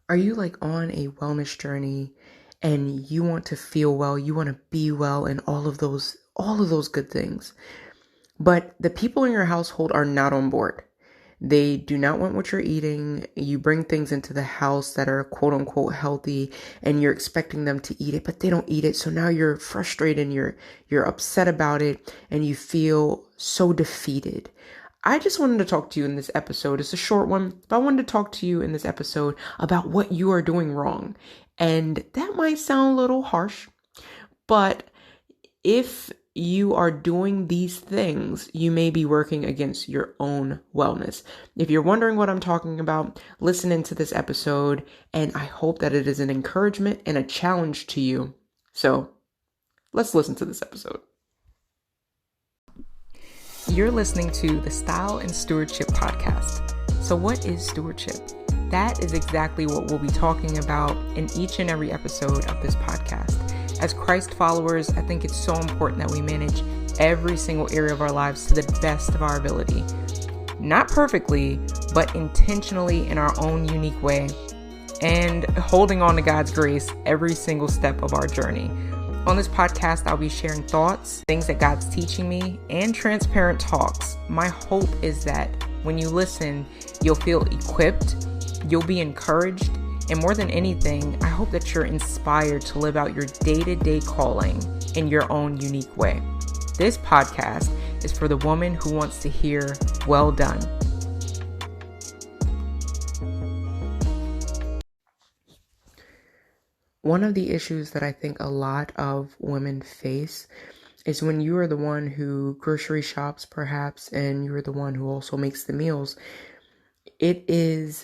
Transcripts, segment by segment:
Are you like on a wellness journey and you want to feel well, you want to be well and all of those good things. But the people in your household are not on board. They do not want what you're eating. You bring things into the house that are quote unquote healthy and you're expecting them to eat it, but they don't eat it. So now you're frustrated and you're upset about it and you feel so defeated. I just wanted to talk to you in this episode. It's a short one, but I wanted to talk to you in this episode about what you are doing wrong. And that might sound a little harsh, but if you are doing these things, you may be working against your own wellness. If you're wondering what I'm talking about, listen into this episode, and I hope that it is an encouragement and a challenge to you. So let's listen to this episode. You're listening to the Style and Stewardship podcast. So what is stewardship? That is exactly what we'll be talking about in each and every episode of this podcast. As Christ followers, I think it's so important that we manage every single area of our lives to the best of our ability. Not perfectly, but intentionally in our own unique way, and holding on to God's grace every single step of our journey. On this podcast, I'll be sharing thoughts, things that God's teaching me, and transparent talks. My hope is that when you listen, you'll feel equipped, you'll be encouraged, and more than anything, I hope that you're inspired to live out your day-to-day calling in your own unique way. This podcast is for the woman who wants to hear, "Well done." One of the issues that I think a lot of women face is when you are the one who grocery shops, perhaps, and you're the one who also makes the meals. It's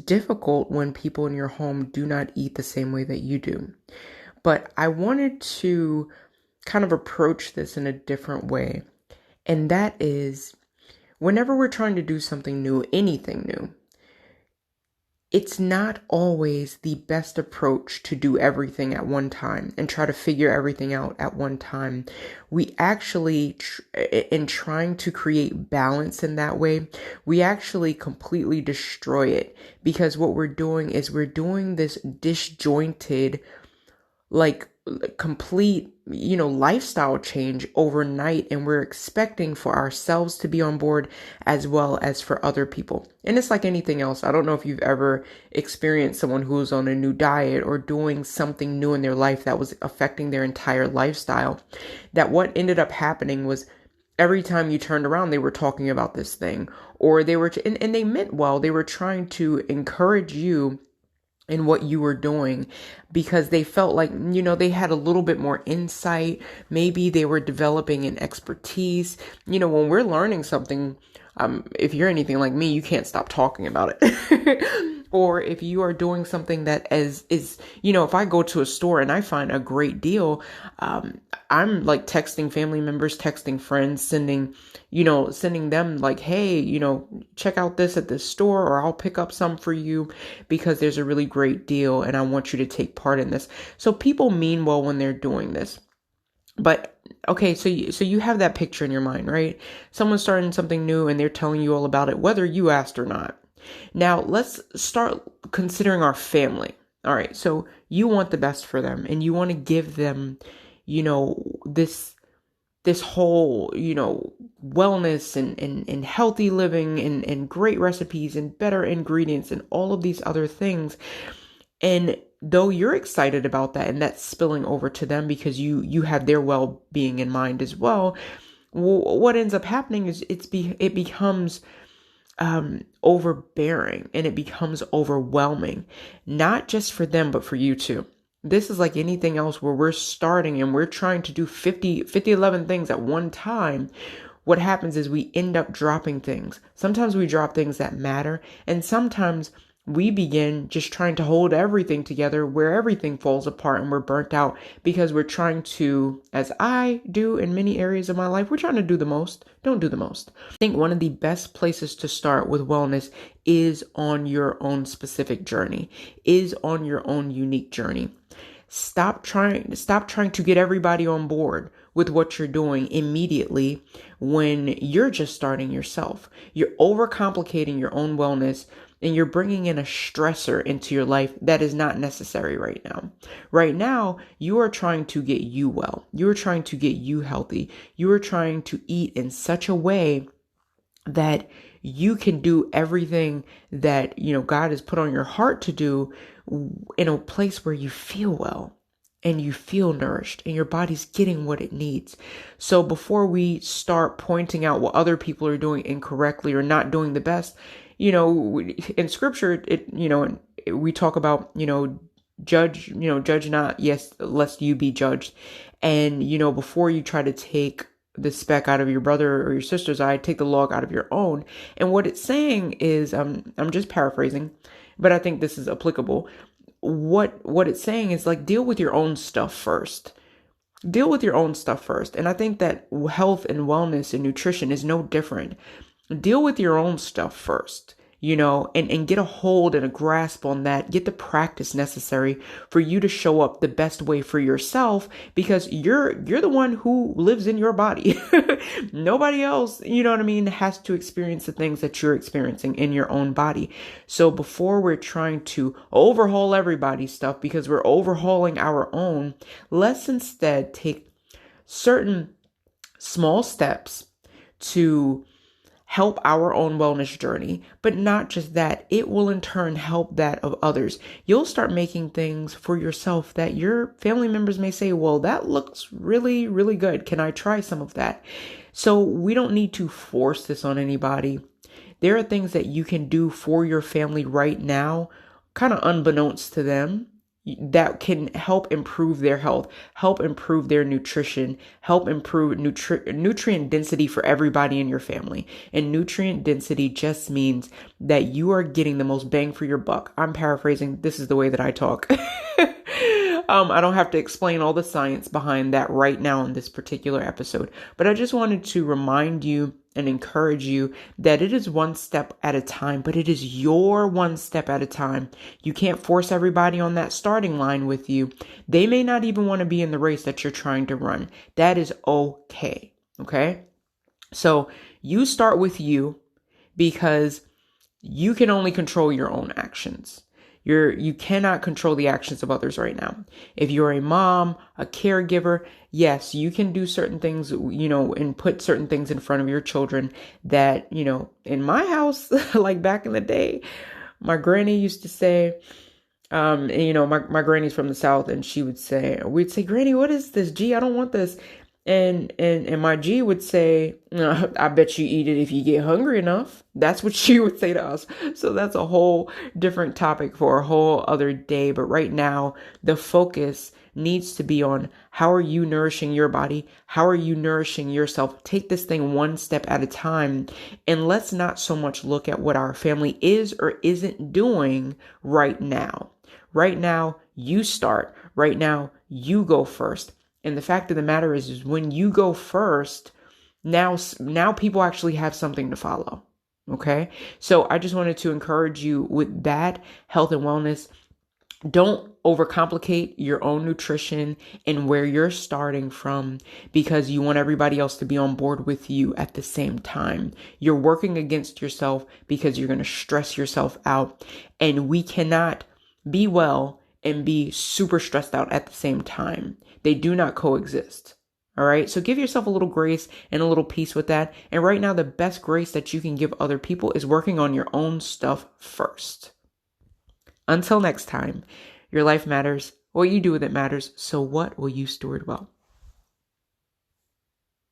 difficult when people in your home do not eat the same way that you do. But I wanted to kind of approach this in a different way. And that is, whenever we're trying to do something new, anything new, it's not always the best approach to do everything at one time and try to figure everything out at one time. We actually, in trying to create balance in that way, we actually completely destroy it, because what we're doing is we're doing this disjointed, complete, lifestyle change overnight, and we're expecting for ourselves to be on board as well as for other people. And it's like anything else. I don't know if you've ever experienced someone who's on a new diet or doing something new in their life that was affecting their entire lifestyle, that what ended up happening was every time you turned around, they were talking about this thing, or they were, and they meant well, they were trying to encourage you in what you were doing, because they felt like, they had a little bit more insight. Maybe they were developing an expertise. When we're learning something, if you're anything like me, you can't stop talking about it. Or if you are doing something that is, if I go to a store and I find a great deal, I'm like texting family members, texting friends, sending them like, hey, check out this at this store, or I'll pick up some for you because there's a really great deal and I want you to take part in this. So people mean well when they're doing this. But okay, so you have that picture in your mind, right? Someone's starting something new and they're telling you all about it, whether you asked or not. Now, let's start considering our family. All right, so you want the best for them and you want to give them, this whole, wellness and healthy living and great recipes and better ingredients and all of these other things. And though you're excited about that and that's spilling over to them because you have their well-being in mind as well, what ends up happening is it becomes overbearing, and it becomes overwhelming, not just for them, but for you too. This is like anything else where we're starting and we're trying to do 11 things at one time. What happens is we end up dropping things. Sometimes we drop things that matter, and sometimes we begin just trying to hold everything together where everything falls apart and we're burnt out because we're trying to, as I do in many areas of my life, we're trying to do the most. Don't do the most. I think one of the best places to start with wellness is on your own specific journey, is on your own unique journey. Stop trying to get everybody on board with what you're doing immediately when you're just starting yourself. You're overcomplicating your own wellness and you're bringing in a stressor into your life that is not necessary right now. Right now, you are trying to get you well. You are trying to get you healthy. You are trying to eat in such a way that you can do everything that, God has put on your heart to do in a place where you feel well and you feel nourished and your body's getting what it needs. So before we start pointing out what other people are doing incorrectly or not doing the best, in scripture, we talk about, judge not, yes, lest you be judged. And, before you try to take the speck out of your brother or your sister's eye, take the log out of your own. And what it's saying is, I'm just paraphrasing, but I think this is applicable. What it's saying is like, deal with your own stuff first. Deal with your own stuff first. And I think that health and wellness and nutrition is no different. Deal with your own stuff first, and get a hold and a grasp on that. Get the practice necessary for you to show up the best way for yourself, because you're the one who lives in your body. Nobody else, has to experience the things that you're experiencing in your own body. So before we're trying to overhaul everybody's stuff because we're overhauling our own, let's instead take certain small steps to help our own wellness journey, but not just that, it will in turn help that of others. You'll start making things for yourself that your family members may say, well, that looks really, really good. Can I try some of that? So we don't need to force this on anybody. There are things that you can do for your family right now, kind of unbeknownst to them, that can help improve their health, help improve their nutrition, help improve nutrient density for everybody in your family. And nutrient density just means that you are getting the most bang for your buck. I'm paraphrasing. This is the way that I talk. I don't have to explain all the science behind that right now in this particular episode, but I just wanted to remind you and encourage you that it is one step at a time, but it is your one step at a time. You can't force everybody on that starting line with you. They may not even want to be in the race that you're trying to run. That is okay. Okay. So you start with you, because you can only control your own actions. You cannot control the actions of others right now. If you're a mom, a caregiver, yes, you can do certain things, and put certain things in front of your children that, in my house, like back in the day, my granny used to say, my granny's from the South, and we'd say, Granny, what is this? Gee, I don't want this. And my G would say, I bet you eat it if you get hungry enough. That's what she would say to us. So that's a whole different topic for a whole other day. But right now, the focus needs to be on how are you nourishing your body? How are you nourishing yourself? Take this thing one step at a time. And let's not so much look at what our family is or isn't doing right now. Right now, you start. Right now, you go first. And the fact of the matter is when you go first, now people actually have something to follow. Okay. So I just wanted to encourage you with that health and wellness. Don't overcomplicate your own nutrition and where you're starting from because you want everybody else to be on board with you at the same time. You're working against yourself because you're going to stress yourself out, and we cannot be well and be super stressed out at the same time. They do not coexist. All right. So give yourself a little grace and a little peace with that. And right now, the best grace that you can give other people is working on your own stuff first. Until next time, your life matters. What you do with it matters. So what will you steward well?